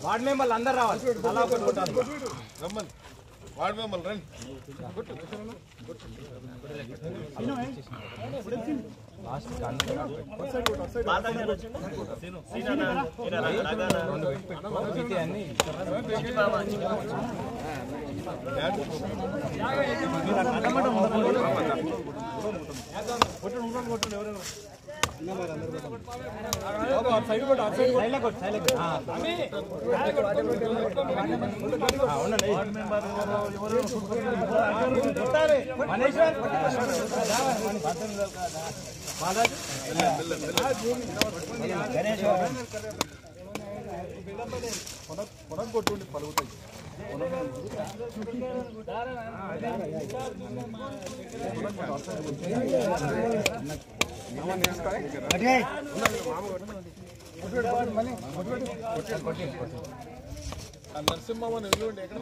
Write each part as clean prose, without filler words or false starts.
Ward మెంబర్లు అందరు రావాలి. వార్డ్ మెంబర్లు రండి. కొట్టుండి పలుగుతాయి. నరసింహమ్మని ఎల్లుండి ఎక్కడ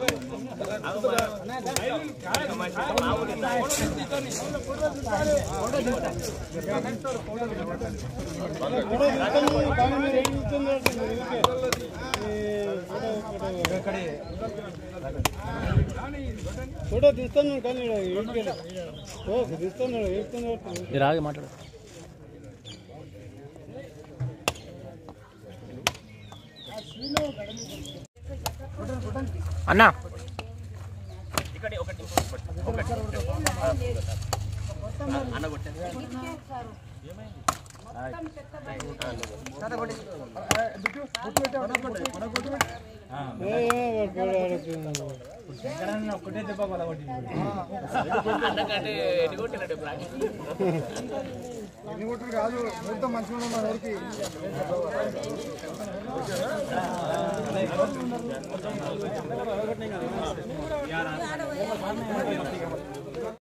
ఫోటో తీస్తున్నాను కానీ తీస్తున్నాడు రాగి మాట్లాడు. అన్నా ఒక్కటే దెబ్బ కాదు మొత్తం మంచిగా ఉన్న వరకు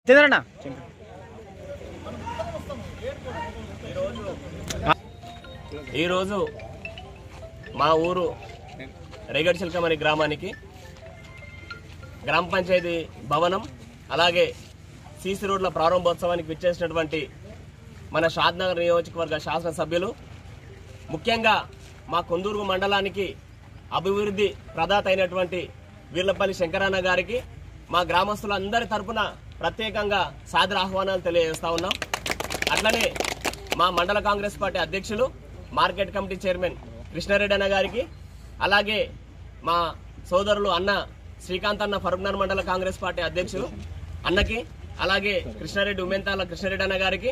తినరన్నా. ఈరోజు మా ఊరు రేగడి చిలకమరి గ్రామానికి గ్రామ పంచాయతీ భవనం అలాగే సీసీ రోడ్ల ప్రారంభోత్సవానికి విచ్చేసినటువంటి మన షాద్నగర్ నియోజకవర్గ శాసనసభ్యులు, ముఖ్యంగా మా కొందూరు మండలానికి అభివృద్ధి ప్రదాత అయినటువంటి వీర్లపల్లి శంకరన్న గారికి మా గ్రామస్తులందరి తరపున ప్రత్యేకంగా సాదర ఆహ్వానాలు తెలియజేస్తా ఉన్నాం. అట్లనే మా మండల కాంగ్రెస్ పార్టీ అధ్యక్షులు మార్కెట్ కమిటీ చైర్మన్ కృష్ణారెడ్డి అన్న గారికి, అలాగే మా సోదరులు అన్న శ్రీకాంత్ అన్న ఫరూక్నగర్ మండల కాంగ్రెస్ పార్టీ అధ్యక్షులు అన్నకి, అలాగే కృష్ణారెడ్డి ఉమెంతాల కృష్ణారెడ్డి అన్న గారికి,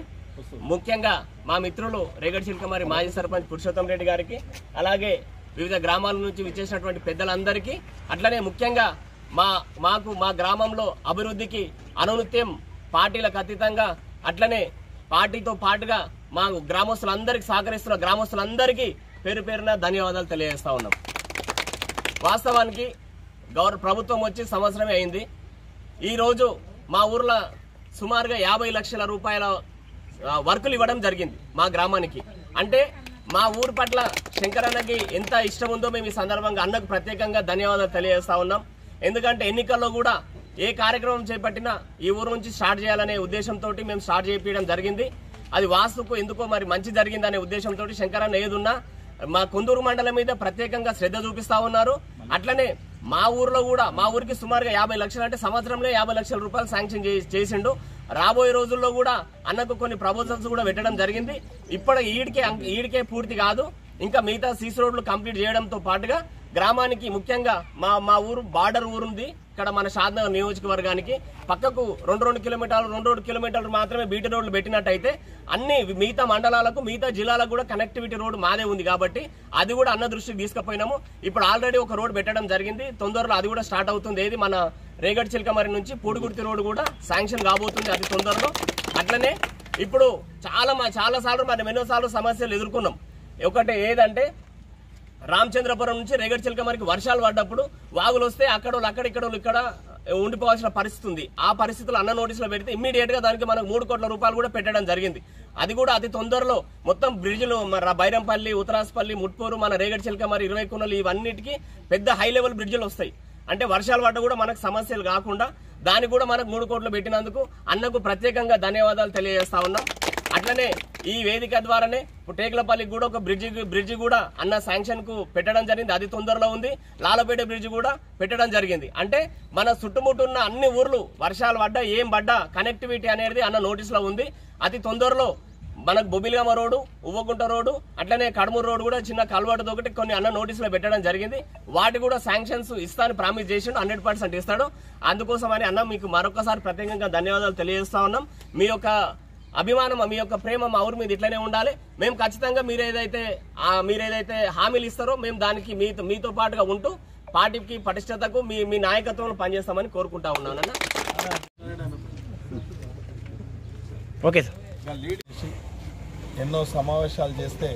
ముఖ్యంగా మా మిత్రులు రేగడి చిలకమరి మాజీ సర్పంచ్ పురుషోత్తం రెడ్డి గారికి, అలాగే వివిధ గ్రామాల నుంచి విచ్చేసినటువంటి పెద్దలందరికీ, అట్లనే ముఖ్యంగా మా గ్రామంలో అభివృద్ధికి అనునిత్యం పార్టీలకు అతీతంగా అట్లనే పార్టీతో పాటుగా మా గ్రామస్తులందరికీ సహకరిస్తున్న గ్రామస్తులందరికీ పేరు పేరున ధన్యవాదాలు తెలియజేస్తా ఉన్నాం. వాస్తవానికి ప్రభుత్వం వచ్చి సంవత్సరమే అయింది. ఈరోజు మా ఊర్లో సుమారుగా 50 లక్షల రూపాయల వర్కులు ఇవ్వడం జరిగింది మా గ్రామానికి. అంటే మా ఊరు పట్ల శంకరన్నకి ఎంత ఇష్టం ఉందో మేము ఈ సందర్భంగా అన్నకు ప్రత్యేకంగా ధన్యవాదాలు తెలియజేస్తా ఉన్నాం. ఎందుకంటే ఎన్నికల్లో కూడా ఏ కార్యక్రమం చేపట్టినా ఈ ఊరు నుంచి స్టార్ట్ చేయాలనే ఉద్దేశంతో మేము స్టార్ట్ చేయించడం జరిగింది. అది వాస్తుకు ఎందుకో మరి మంచి జరిగిందనే ఉద్దేశంతో శంకరన్న ఏదున్నా మా కొందూరు మండలం మీద ప్రత్యేకంగా శ్రద్ధ చూపిస్తా ఉన్నారు. అట్లనే మా ఊర్లో కూడా మా ఊరికి సుమారుగా 50 లక్షలు అంటే సంవత్సరంలో 50 లక్షల రూపాయలు శాంక్షన్ చేసిండు. రాబోయే రోజుల్లో కూడా అన్నకు కొన్ని ప్రపోజల్స్ కూడా పెట్టడం జరిగింది. ఇప్పుడు ఈడికే పూర్తి కాదు, ఇంకా మిగతా సీసీ రోడ్లు కంప్లీట్ చేయడంతో పాటుగా గ్రామానికి ముఖ్యంగా మా ఊరు బార్డర్ ఊరుంది. ఇక్కడ మన షాద్నగర్ నియోజకవర్గానికి పక్కకు 2 కిలోమీటర్లు మాత్రమే బీటీ రోడ్లు పెట్టినట్టయితే అన్ని మిగతా మండలాలకు మిగతా జిల్లాలకు కూడా కనెక్టివిటీ రోడ్ మాదే ఉంది కాబట్టి అది కూడా అన్న దృష్టికి తీసుకుపోయినాము. ఇప్పుడు ఆల్రెడీ ఒక రోడ్ పెట్టడం జరిగింది, తొందరలో అది కూడా స్టార్ట్ అవుతుంది. ఏది మన రేగడి చిలకమరి నుంచి పూడిగుర్తి రోడ్ కూడా శాంక్షన్ కాబోతుంది అది తొందరలో. అట్లనే ఇప్పుడు చాలా సార్లు మనం ఎన్నోసార్లు సమస్యలు ఎదుర్కొన్నాం. ఒకటి ఏదంటే రామచంద్రపురం నుంచి రేగడి చిలకమరికి వర్షాలు పడ్డప్పుడు వాగులు వస్తే అక్కడ ఉండిపోవాల్సిన పరిస్థితి ఉంది. ఆ పరిస్థితులు అన్న నోటీసులో పెడితే ఇమ్మీడియట్ గా దానికి మనకు 3 కోట్ల రూపాయలు కూడా పెట్టడం జరిగింది. అది కూడా అతి తొందరలో మొత్తం బ్రిడ్జ్లు బైరంపల్లి, ఉత్తరాస్పల్లి, ముట్పూరు, మన రేగడి చిలకమరి, 20 కొనలు ఇవన్నిటికీ పెద్ద హై లెవెల్ బ్రిడ్జ్లు వస్తాయి. అంటే వర్షాలు పడ్డ కూడా మనకు సమస్యలు కాకుండా దానికి కూడా మనకు 3 కోట్లు పెట్టినందుకు అన్నకు ప్రత్యేకంగా ధన్యవాదాలు తెలియజేస్తా ఉన్నాం. అట్లనే ఈ వేదిక ద్వారానే టేకులపల్లికి కూడా ఒక బ్రిడ్జి కూడా అన్న శాంక్షన్ కు పెట్టడం జరిగింది. అది తొందరలో ఉంది. లాలపేట బ్రిడ్జి కూడా పెట్టడం జరిగింది. అంటే మన చుట్టుముట్టున్న అన్ని ఊర్లు వర్షాలు పడ్డా ఏం పడ్డా కనెక్టివిటీ అనేది అన్న నోటీస్ లో ఉంది. అతి తొందరలో మనకు బొబిలిగామ రోడ్డు, ఉవ్వగుంట రోడ్డు, అట్లనే కడమూరు రోడ్డు కూడా చిన్న కలవాటుతో ఒకటి కొన్ని అన్న నోటీసులో పెట్టడం జరిగింది. వాటి కూడా శాంక్షన్స్ ఇస్తాను ప్రామిస్ చేసిండు, 100% ఇస్తాడు. అందుకోసమని అన్న మీకు మరొకసారి ప్రత్యేకంగా ధన్యవాదాలు తెలియజేస్తా ఉన్నాం. మీ యొక్క అభిమానం, మీ యొక్క ప్రేమ మా ఊరి మీద ఇట్లనే ఉండాలి. మేము ఖచ్చితంగా మీరేదైతే హామీలు ఇస్తారో మేము దానికి మీతో పాటుగా ఉంటూ పార్టీకి పటిష్టతకు మీ నాయకత్వంలో పనిచేస్తామని కోరుకుంటా ఉన్నానన్న. Okay sir. ఎన్నో సమావేశాలు చేస్తే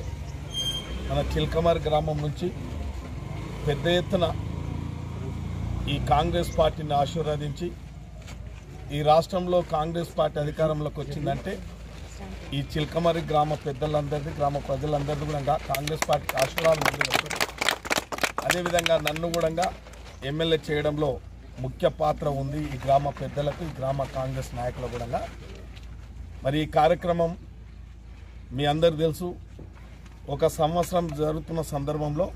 మన చిల్కమర్ గ్రామం నుంచి పెద్ద ఎత్తున ఈ కాంగ్రెస్ పార్టీని ఆశీర్వదించి ఈ రాష్ట్రంలో కాంగ్రెస్ పార్టీ అధికారంలోకి వచ్చిందంటే ఈ చిల్కమరి గ్రామ పెద్దలందరిది, గ్రామ ప్రజలందరిది కూడా కాంగ్రెస్ పార్టీకి ఆశీర్వాదం ఉంది. అదేవిధంగా నన్ను కూడా ఎమ్మెల్యే చేయడంలో ముఖ్య పాత్ర ఉంది ఈ గ్రామ పెద్దలకు, ఈ గ్రామ కాంగ్రెస్ నాయకులకు కూడా. మరి ఈ కార్యక్రమం మీ అందరు తెలుసు, ఒక సంవత్సరం జరుగుతున్న సందర్భంలో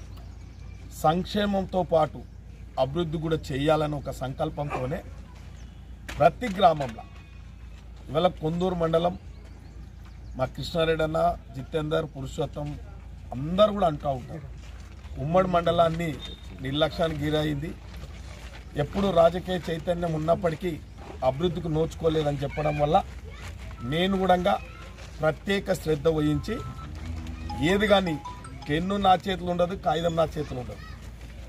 సంక్షేమంతో పాటు అభివృద్ధి కూడా చేయాలని ఒక సంకల్పంతోనే ప్రతి గ్రామంలో ఇవాళ కొందూరు మండలం మా కృష్ణారెడ్డి అన్న, జితేందర్, పురుషోత్తం అందరూ కూడా అంటూ ఉంటారు ఉమ్మడి మండలాన్ని నిర్లక్ష్యానికి గురైంది. ఎప్పుడు రాజకీయ చైతన్యం ఉన్నప్పటికీ అభివృద్ధికి నోచుకోలేదని చెప్పడం వల్ల నేను కూడా ప్రత్యేక శ్రద్ధ వహించి ఏది కానీ పెన్ను నా చేతులు ఉండదు, కాగితం నా చేతులు ఉండదు,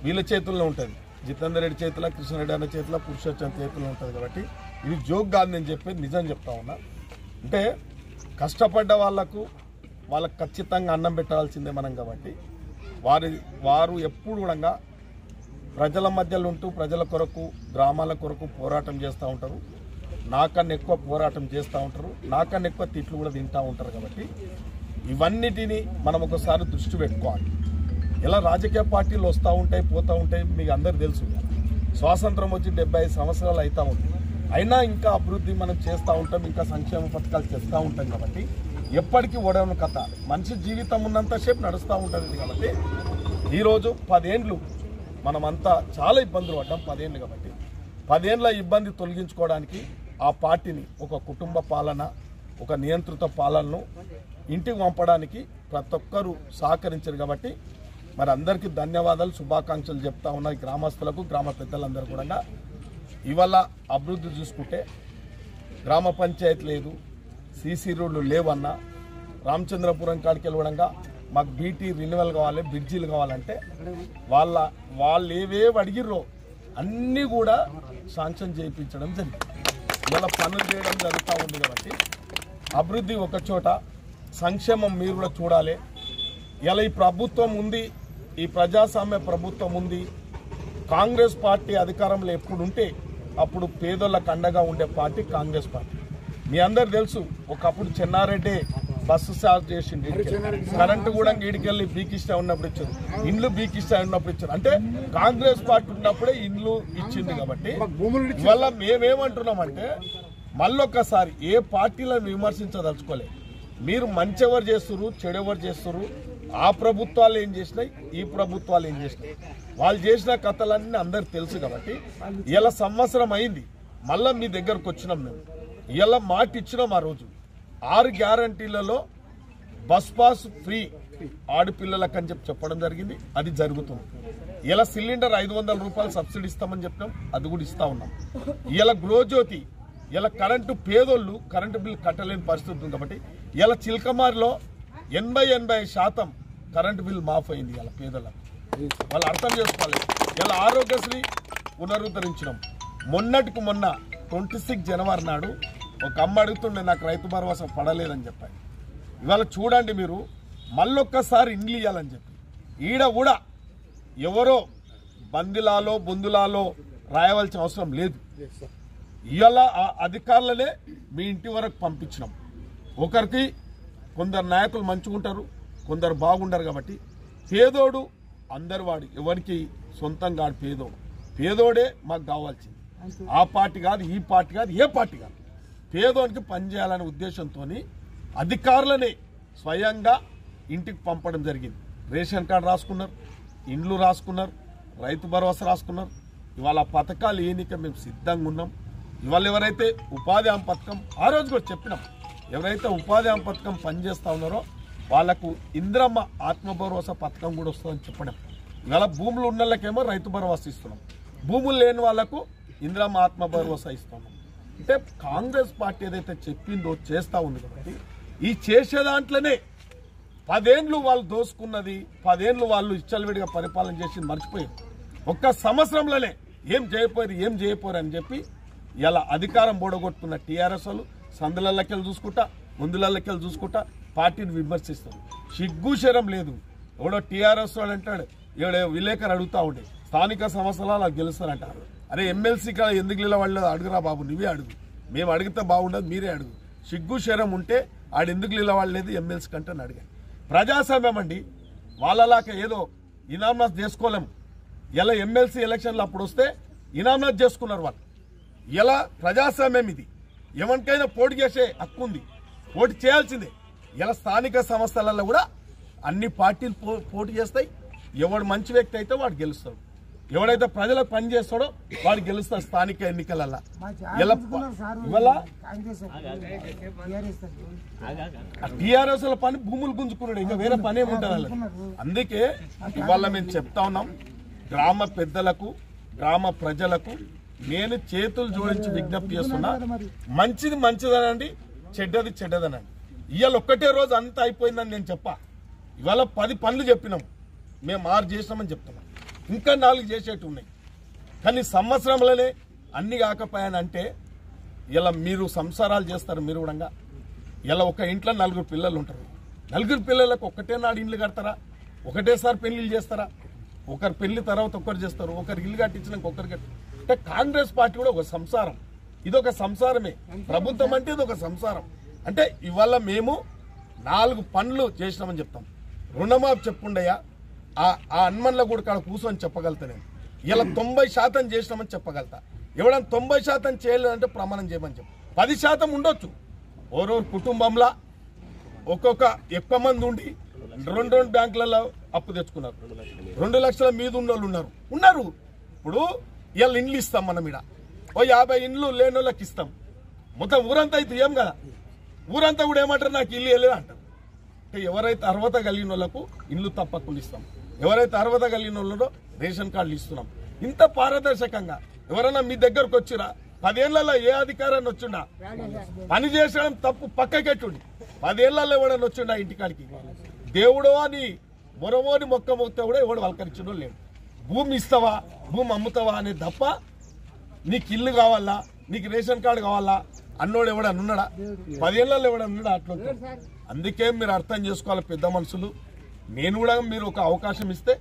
వీళ్ళ చేతుల్లో ఉంటుంది. జితేందర్ రెడ్డి చేతిలో, కృష్ణారెడ్డి అన్న చేతిలో, పురుషోత్తం చేతుల్లో ఉంటుంది. కాబట్టి ఇది జోక్ కాదు, నేను చెప్పేది నిజం చెప్తా ఉన్నా. అంటే కష్టపడ్డ వాళ్ళకు ఖచ్చితంగా అన్నం పెట్టాల్సిందే మనం. కాబట్టి వారు ఎప్పుడు కూడా ప్రజల మధ్యలో ఉంటూ ప్రజల కొరకు, గ్రామాల కొరకు పోరాటం చేస్తూ ఉంటారు. నాకన్నా ఎక్కువ పోరాటం చేస్తూ ఉంటారు, నాకన్నా ఎక్కువ తిట్లు కూడా తింటూ ఉంటారు. కాబట్టి ఇవన్నిటినీ మనం ఒకసారి దృష్టి పెట్టుకోవాలి. ఇలా రాజకీయ పార్టీలు వస్తూ ఉంటాయి, పోతూ ఉంటాయి, మీకు అందరు తెలుసు. స్వాతంత్రం వచ్చి 75 సంవత్సరాలు అవుతూ ఉంది, అయినా ఇంకా అభివృద్ధి మనం చేస్తూ ఉంటాం, ఇంకా సంక్షేమ పథకాలు చేస్తూ ఉంటాం. కాబట్టి ఎప్పటికీ ఓడవని కథ, మనిషి జీవితం ఉన్నంతసేపు నడుస్తూ ఉంటుంది. కాబట్టి ఈరోజు 10 ఏండ్లు మనమంతా చాలా ఇబ్బందులు పడ్డాం. 10 ఏండ్లు కాబట్టి 10 ఏండ్ల ఇబ్బంది తొలగించుకోవడానికి ఆ పార్టీని ఒక కుటుంబ పాలన, ఒక నియంత్రిత పాలనను ఇంటికి పంపడానికి ప్రతి ఒక్కరూ సహకరించారు. కాబట్టి మరి అందరికీ ధన్యవాదాలు, శుభాకాంక్షలు చెప్తా ఉన్నాయి గ్రామస్తులకు, గ్రామ పెద్దలందరూ కూడా. ఇవాళ అభివృద్ధి చూసుకుంటే గ్రామ పంచాయతీ లేదు, సీసీ రోడ్లు లేవన్నా, రామచంద్రపురం కాడికి వెళ్ళడంగా మాకు బీటీ రిన్యువల్ కావాలి, బ్రిడ్జీలు కావాలంటే వాళ్ళు ఏవేవి అడిగిర్రో అన్నీ కూడా శాంక్షన్ చేయించడం జరిగింది. ఇవాళ పనులు చేయడం జరుగుతూ ఉంది. కాబట్టి అభివృద్ధి ఒక చోట, సంక్షేమం మీరు కూడా చూడాలి. ఇలా ఈ ప్రభుత్వం ఉంది, ఈ ప్రజాస్వామ్య ప్రభుత్వం ఉంది. కాంగ్రెస్ పార్టీ అధికారంలో ఎప్పుడుంటే అప్పుడు పేదోళ్ళకు అండగా ఉండే పార్టీ కాంగ్రెస్ పార్టీ. మీ అందరు తెలుసు, ఒకప్పుడు చెన్నారెడ్డి బస్సు చార్జ్ చేసింది, కరెంటు కూడా ఈడికెళ్ళి బీకిష్టా ఉన్నప్పుడు ఇచ్చారు, ఇండ్లు బీకిష్టా ఉన్నప్పుడు ఇచ్చారు. అంటే కాంగ్రెస్ పార్టీ ఉన్నప్పుడే ఇండ్లు ఇచ్చింది. కాబట్టి ఇవాళ మేమేమంటున్నామంటే మళ్ళొక్కసారి ఏ పార్టీలను విమర్శించదలుచుకోలే. మీరు మంచి ఎవరు చేస్తున్నారు, చెడు ఎవరు చేస్తున్నారు, ఆ ప్రభుత్వాలు ఏం చేసినాయి, ఈ ప్రభుత్వాలు ఏం చేసినాయి, వాళ్ళు చేసిన కథలన్నీ అందరికి తెలుసు. కాబట్టి ఇలా సంవత్సరం అయింది, మళ్ళీ మీ దగ్గరకు వచ్చినాం. మేము ఇలా మాట ఇచ్చినాం. ఆ రోజు 6 గ్యారంటీలలో బస్ పాస్ ఫ్రీ ఆడపిల్లలకు అని చెప్పడం జరిగింది. అది జరుగుతుంది. ఇలా సిలిండర్ 500 రూపాయలు సబ్సిడీ ఇస్తామని చెప్పినాం, అది కూడా ఇస్తా ఉన్నాం. ఇలా గృహజ్యోతి, ఇలా కరెంటు పేదోళ్ళు కరెంటు బిల్లు కట్టలేని పరిస్థితి ఉంది. కాబట్టి ఇలా చిల్కమారిలో 80% కరెంటు బిల్లు మాఫ్ అయింది. ఇలా పేదలకు వాళ్ళు అర్థం చేసుకోవాలి. ఇలా ఆరోగ్యశ్రీ పునరుద్ధరించినాం. మొన్నటికి మొన్న 26 జనవరి నాడు ఒక అమ్మ అడుగుతుండే, నాకు రైతు భరోసా పడలేదని చెప్పాను. ఇవాళ చూడండి మీరు, మళ్ళొక్కసారి ఇండ్లు ఇవ్వాలని చెప్పి ఈడ కూడా ఎవరో బొందులాలో రాయవలసిన అవసరం లేదు. ఇవాళ ఆ అధికారులనే మీ ఇంటి వరకు పంపించినాం. ఒకరికి కొందరు నాయకులు మంచుకుంటారు, కొందరు బాగుండరు. కాబట్టి పేదోడు అందరు వాడు, ఎవరికి సొంతంగా పేదోడు పేదోడే మాకు కావాల్సింది. ఆ పార్టీ కాదు, ఈ పార్టీ కాదు, ఏ పార్టీ కాదు. పేదోనికి పనిచేయాలనే ఉద్దేశంతో అధికారులనే స్వయంగా ఇంటికి పంపడం జరిగింది. రేషన్ కార్డు రాసుకున్నారు, ఇండ్లు రాసుకున్నారు, రైతు భరోసా రాసుకున్నారు. ఇవాళ పథకాలు ఏనిక మేము సిద్ధంగా ఉన్నాం. ఇవాళ ఎవరైతే ఉపాధి హామీ పథకం ఆ రోజు కూడా చెప్పినాం, ఎవరైతే ఉపాధి హామీ పథకం పనిచేస్తా ఉన్నారో వాళ్లకు ఇంద్రమ్మ ఆత్మ భరోసా పథకం కూడా వస్తుందని చెప్పడం. ఇవాళ భూములు ఉన్న వాళ్ళకేమో రైతు భరోసా ఇస్తున్నాం, భూములు లేని వాళ్లకు ఇంద్రమ్మ ఆత్మ భరోసా ఇస్తున్నాం. అంటే కాంగ్రెస్ పార్టీ ఏదైతే చెప్పిందో చేస్తా ఉంది కాబట్టి ఈ చేసే దాంట్లోనే 10 ఏళ్ళు వాళ్ళు దోసుకున్నది, 10 ఏళ్ళు వాళ్ళు ఇచ్చలవిడిగా పరిపాలన చేసి మర్చిపోయారు. ఒక్క సంవత్సరంలోనే ఏం చేయపోయారు అని చెప్పి ఇలా అధికారం బోడగొట్టుకున్న టీఆర్ఎస్ వాళ్ళు సందులకెళ్ళి చూసుకుంటా, ముందులకెళ్ళి చూసుకుంటా పార్టీని విమర్శిస్తారు. సిగ్గుశరం లేదు. ఎవడో టీఆర్ఎస్ వాడు అంటాడు, ఎవడో విలేకరు అడుగుతా ఉండే స్థానిక సంస్థలు అలా గెలుస్తారంటారు. అరే ఎమ్మెల్సీ కాడ ఎందుకు నిలబడలేదు అడుగురా బాబు, నువ్వే అడుగు, మేము అడిగితే బాగుండదు, మీరే అడుగు. సిగ్గుశరం ఉంటే ఆడెందుకు నిలబడలేదు ఎమ్మెల్సీ కంటే అని అడిగాను. ప్రజాస్వామ్యం అండి, వాళ్ళలాగా ఏదో ఇనామస్ చేసుకోలేము. ఇలా ఎమ్మెల్సీ ఎలక్షన్లు అప్పుడు వస్తే ఇనామస్ చేసుకున్నారు వాళ్ళు. ఇలా ప్రజాస్వామ్యం ఇది, ఎవరికైనా పోటీ చేసే హక్కు ఉంది, పోటీ చేయాల్సిందే. ఇలా స్థానిక సంస్థలలో కూడా అన్ని పార్టీలు పోటీ చేస్తాయి. ఎవడు మంచి వ్యక్తి అయితే వాడు గెలుస్తాడు, ఎవడైతే ప్రజలకు పని చేస్తాడో వాడు గెలుస్తాడు స్థానిక ఎన్నికలలో. ఇవాళ టీఆర్ఎస్ పని భూములు గుంజుకున్నాడు, ఇంకా వేరే పని ఏముంటుంది. అందుకే ఇవాళ మేము చెప్తా ఉన్నాం, గ్రామ పెద్దలకు గ్రామ ప్రజలకు నేను చేతులు జోడించి విజ్ఞప్తి చేస్తున్నా, మంచిది మంచిదనండి, చెడ్డది చెడ్డదనండి. ఇవాళ ఒక్కటే రోజు అంతా అయిపోయిందని నేను చెప్పా. ఇవాళ 10 పనులు చెప్పినాం, మేము 6 చేసినామని చెప్తున్నాం, ఇంకా 4 చేసేట్టు ఉన్నాయి. కానీ సంవత్సరంలోనే అన్ని కాకపోయానంటే ఇలా మీరు సంసారాలు చేస్తారు. మీరు కూడా ఇలా ఒక ఇంట్లో 4 పిల్లలు ఉంటారు, 4 పిల్లలకు ఒక్కటే నాడు ఇండ్లు కడతారా? ఒకటేసారి పెళ్లిళ్ళు చేస్తారా? ఒకరు పెళ్లి తర్వాత ఒకరు చేస్తారు, ఒకరు ఇల్లు కట్టించినాక ఒకరు అంటే కాంగ్రెస్ పార్టీ కూడా ఒక సంసారం, ఇదొక సంసారమే. ప్రభుత్వం అంటే ఇది ఒక సంసారం. అంటే ఇవాళ మేము 4 పనులు చేసినామని చెప్తాం. రుణమాఫీ చెప్పుండయా, ఆ హనుమన్ల కూడా కాడ కూర్చొని చెప్పగలుగుతా నేను. ఇలా 90% చేసినామని చెప్పగలుగుతా. ఎవడన్నా 90% చేయలేదంటే ప్రమాణం చేయమని చెప్పు. 10% ఉండొచ్చు. ఓరోరు కుటుంబంలో ఒక్కొక్క ఎక్కువ మంది ఉండి 2 బ్యాంకులలో అప్పు తెచ్చుకున్నారు, 2 లక్షల మీద ఉన్నారు. ఇప్పుడు ఇవాళ ఇండ్లు ఇస్తాం మనం, ఇక్కడ ఓ 50 ఇండ్లు లేని వాళ్ళకి ఇస్తాం. మొత్తం ఊరంతా అయితే ఏం కదా, ఊరంతా కూడా ఏమంటారు, నాకు ఇల్లు వెళ్ళలేదు అంటారు. అంటే ఎవరైతే అర్హత కలిగిన వాళ్ళకు ఇల్లు తప్పకుండా ఇస్తాం, ఎవరైతే అర్హత కలిగిన వాళ్ళో రేషన్ కార్డులు ఇస్తున్నాం. ఇంత పారదర్శకంగా ఎవరైనా మీ దగ్గరకు వచ్చిరా? 10 ఏళ్లలో ఏ అధికారాన్ని వచ్చిండా? పని చేసడం తప్పు పక్కకెట్టుండి 10 ఏళ్లలో ఎవడన్నా వచ్చిండా ఇంటికాడికి? దేవుడో అని మొరమోని మొక్క మొక్కితే కూడా ఎవడు వలకరించడం లేడు. భూమి ఇస్తావా, భూమి అమ్ముతావా అనేది తప్ప నీకు ఇల్లు కావాలా, నీకు రేషన్ కార్డు కావాలా అన్నోడు ఎవడన్నా ఉన్నాడా? 10 ఏళ్లలో ఎవడన్నా ఉన్నాడా? అట్లా. అందుకే మీరు అర్థం చేసుకోవాలి పెద్ద మనుషులు. నేను కూడా మీరు ఒక అవకాశం ఇస్తే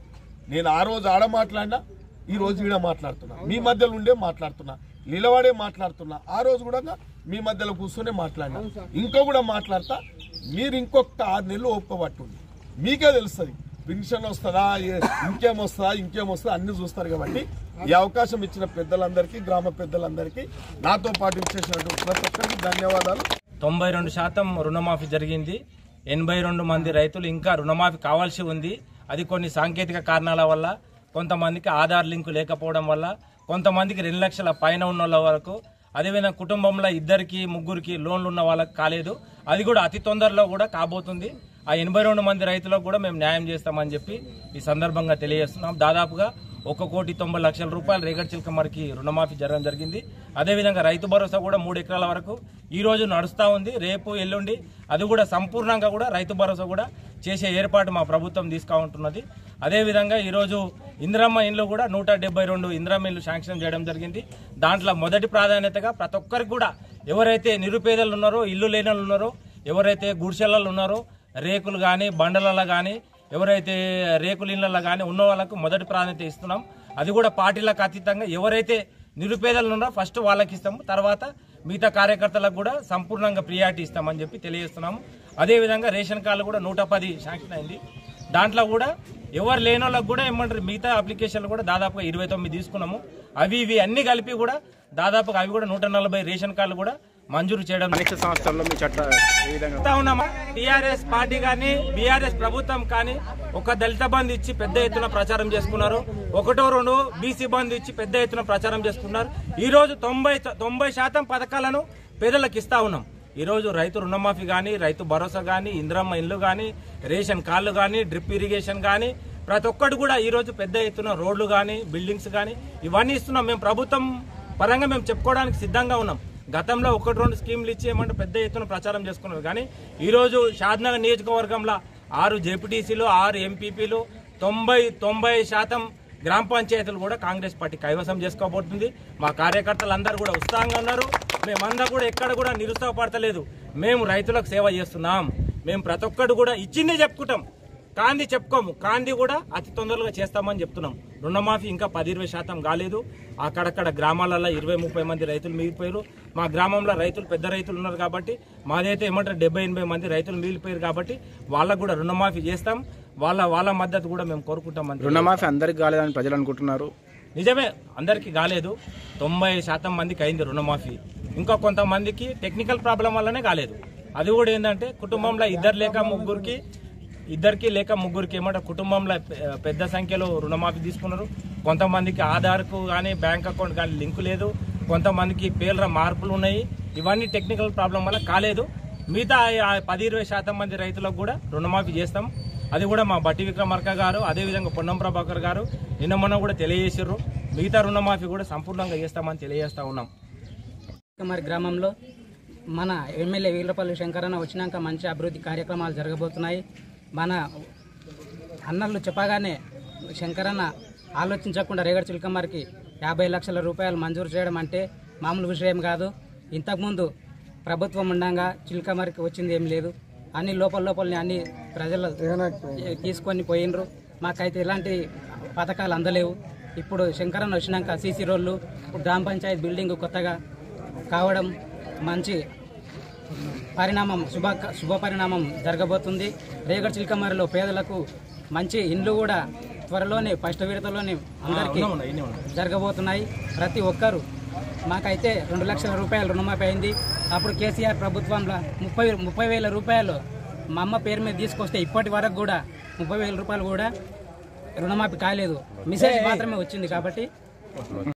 నేను ఆ రోజు ఆడ మాట్లాడినా, ఈ రోజు ఈడ మాట్లాడుతున్నా, మీ మధ్యలో ఉండే మాట్లాడుతున్నా, నిలబడే మాట్లాడుతున్నా. ఆ రోజు కూడా మీ మధ్యలో కూర్చొని మాట్లాడినా, ఇంకో కూడా మాట్లాడతా. మీరు ఇంకొక 6 నెలలు ఓపుకోబట్టుంది, మీకే తెలుస్తుంది పెన్షన్ వస్తుందా, ఇంకేమొస్తుందా అన్ని చూస్తారు. కాబట్టి ఈ అవకాశం ఇచ్చిన పెద్దలందరికీ, గ్రామ పెద్దలందరికీ, నాతో పాటు ఇచ్చేసినటువంటి ప్రతి ఒక్కరికి ధన్యవాదాలు. 92% రుణమాఫీ జరిగింది. 82 మంది రైతులు ఇంకా రుణమాఫీ కావాల్సి ఉంది. అది కొన్ని సాంకేతిక కారణాల వల్ల, కొంతమందికి ఆధార్ లింకు లేకపోవడం వల్ల, కొంతమందికి 2 లక్షల పైన ఉన్న వాళ్ళ వరకు, అదేవిధంగా కుటుంబంలో 2కి 3కి లోన్లు ఉన్న వాళ్ళకి కాలేదు. అది కూడా అతి తొందరలో కూడా కాబోతుంది. ఆ 82 మంది రైతులకు కూడా మేము న్యాయం చేస్తామని చెప్పి ఈ సందర్భంగా తెలియజేస్తున్నాం. దాదాపుగా 1,90,00,000 రూపాయలు రేగడి చిలకమరికి రుణమాఫీ జరగడం జరిగింది. అదేవిధంగా రైతు భరోసా కూడా 3 ఎకరాల వరకు ఈ రోజు నడుస్తూ ఉంది. రేపు ఎల్లుండి అది కూడా సంపూర్ణంగా కూడా రైతు భరోసా కూడా చేసే ఏర్పాటు మా ప్రభుత్వం తీసుకుంటున్నది. అదేవిధంగా ఈరోజు ఇందిరమ్మ ఇండ్లు కూడా 172 ఇందిరమ్మ ఇండ్లు శాంక్షన్ చేయడం జరిగింది. దాంట్లో మొదటి ప్రాధాన్యతగా ప్రతి ఒక్కరికి కూడా, ఎవరైతే నిరుపేదలు ఉన్నారో, ఇల్లు లేని వాళ్ళు ఉన్నారో, ఎవరైతే గుడిసెలలో ఉన్నారో, రేకులు కానీ బండలలో కానీ, ఎవరైతే రేకుల ఇళ్లలో కానీ ఉన్న వాళ్ళకు మొదటి ప్రాధాన్యత ఇస్తున్నాం. అది కూడా పార్టీలకు అతీతంగా ఎవరైతే నిరుపేదలు ఉన్నారో ఫస్ట్ వాళ్ళకి ఇస్తాము, తర్వాత మిగతా కార్యకర్తలకు కూడా సంపూర్ణంగా ప్రియారిటీ ఇస్తామని చెప్పి తెలియజేస్తున్నాము. అదేవిధంగా రేషన్ కార్డులు కూడా 110 శాంక్షన్ అయింది. దాంట్లో కూడా ఎవరు లేని వాళ్ళకి కూడా ఏమంటారు మిగతా అప్లికేషన్లు కూడా దాదాపుగా 29 తీసుకున్నాము. అవి ఇవి అన్ని కలిపి కూడా దాదాపుగా అవి కూడా 140 రేషన్ కార్డులు కూడా మంజూరు చేయడం. నెక్స్ట్ సంవత్సరంలో మీ చట్టం టీఆర్ఎస్ పార్టీ కానీ బీఆర్ఎస్ ప్రభుత్వం కానీ ఒక దళిత బంధు ఇచ్చి పెద్ద ఎత్తున ప్రచారం చేసుకున్నారు, 1-2 బీసీ బంధు ఇచ్చి పెద్ద ఎత్తున ప్రచారం చేసుకున్నారు. ఈ రోజు 90% పథకాలను పేదలకు ఇస్తా ఉన్నాం. ఈ రోజు రైతు రుణమాఫీ కానీ, రైతు భరోసా కానీ, ఇందిరమ్మ ఇల్లు కానీ, రేషన్ కార్డులు కానీ, డ్రిప్ ఇరిగేషన్ కానీ ప్రతి ఒక్కటి కూడా ఈ రోజు పెద్ద ఎత్తున రోడ్లు కానీ, బిల్డింగ్స్ కానీ ఇవన్నీ ఇస్తున్నాం. మేము ప్రభుత్వం పరంగా మేము చెప్పుకోవడానికి సిద్ధంగా ఉన్నాం. గతంలో 1-2 స్కీమ్లు ఇచ్చి ఏమంటే పెద్ద ఎత్తున ప్రచారం చేసుకున్నారు. కానీ ఈరోజు షాద్నగర్ నియోజకవర్గంలో 6 జెపిటిసిలు, 6 ఎంపీపీలు, 90% గ్రామ పంచాయతీలు కూడా కాంగ్రెస్ పార్టీ కైవసం చేసుకోబోతుంది. మా కార్యకర్తలందరూ కూడా ఉత్సాహంగా ఉన్నారు. మేమందరూ కూడా ఎక్కడ కూడా నిరుత్సాహపడతలేదు. మేము రైతులకు సేవ చేస్తున్నాం. మేము ప్రతి ఒక్కటి కూడా ఇచ్చిందే చెప్పుకుంటాం, కాంది చెప్పుకోము. కాంది కూడా అతి తొందరగా చేస్తామని చెప్తున్నాం. రుణమాఫీ ఇంకా 10-20% కాలేదు. అక్కడక్కడ గ్రామాలలో 20-30 మంది రైతులు మిగిలిపోయారు. మా గ్రామంలో రైతులు పెద్ద రైతులు ఉన్నారు కాబట్టి మాదైతే ఏమంటారు 70-80 మంది రైతులు మిగిలిపోయారు కాబట్టి వాళ్ళకు కూడా రుణమాఫీ చేస్తాం. వాళ్ళ మద్దతు కూడా మేము కోరుకుంటాం. రుణమాఫీ అందరికి కాలేదని ప్రజలు అనుకుంటున్నారు. నిజమే, అందరికీ కాలేదు. 90% మందికి అయింది రుణమాఫీ. ఇంకా కొంతమందికి టెక్నికల్ ప్రాబ్లం వల్లనే కాలేదు. అది కూడా ఏంటంటే కుటుంబంలో ఇద్దరికి లేక ముగ్గురికి ఏమంటే కుటుంబంలో పెద్ద సంఖ్యలో రుణమాఫీ తీసుకున్నారు. కొంతమందికి ఆధార్కు కానీ బ్యాంక్ అకౌంట్ కానీ లింకు లేదు, కొంతమందికి పేర్ల మార్పులు ఉన్నాయి. ఇవన్నీ టెక్నికల్ ప్రాబ్లం వల్ల కాలేదు. మిగతా 10-20% మంది రైతులకు కూడా రుణమాఫీ చేస్తాం. అది కూడా మా బట్టి విక్రమార్క గారు, అదేవిధంగా పొన్నం ప్రభాకర్ గారు నిన్న మొన్న కూడా తెలియజేసారు. మిగతా రుణమాఫీ కూడా సంపూర్ణంగా చేస్తామని తెలియజేస్తా ఉన్నాం. మరి గ్రామంలో మన ఎమ్మెల్యే వీర్లపల్లి శంకరన్న వచ్చినాక మంచి అభివృద్ధి కార్యక్రమాలు జరగబోతున్నాయి. మన అన్నలు చెప్పగానే శంకరన్న ఆలోచించకుండా రేగడి చిలకమ్మరికి 50 లక్షల రూపాయలు మంజూరు చేయడం అంటే మామూలు విషయం కాదు. ఇంతకుముందు ప్రభుత్వం ఉండగా చిలకమ్మరికి వచ్చింది ఏం లేదు. అన్ని లోపలనే అన్ని ప్రజలు తీసుకొని పోయినరు. మాకైతే ఎలాంటి పథకాలు అందలేవు. ఇప్పుడు శంకరన్న వచ్చినాక సీసీ రోడ్లు, గ్రామ పంచాయతీ బిల్డింగ్ కొత్తగా కావడం మంచి పరిణామం, శుభ పరిణామం జరగబోతుంది. రేగడి చిలకమరిలో పేదలకు మంచి ఇండ్లు కూడా త్వరలోనే ఫస్ట్ విడతలోనే అందరికీ జరగబోతున్నాయి. ప్రతి ఒక్కరు మాకైతే 2 లక్షల రూపాయలు రుణమాఫీ అయింది. అప్పుడు కేసీఆర్ ప్రభుత్వంలో 30,000 రూపాయలు మా అమ్మ పేరు మీద తీసుకొస్తే ఇప్పటి వరకు కూడా 30,000 రూపాయలు కూడా రుణమాఫీ కాలేదు. మెసేజ్ మాత్రమే వచ్చింది కాబట్టి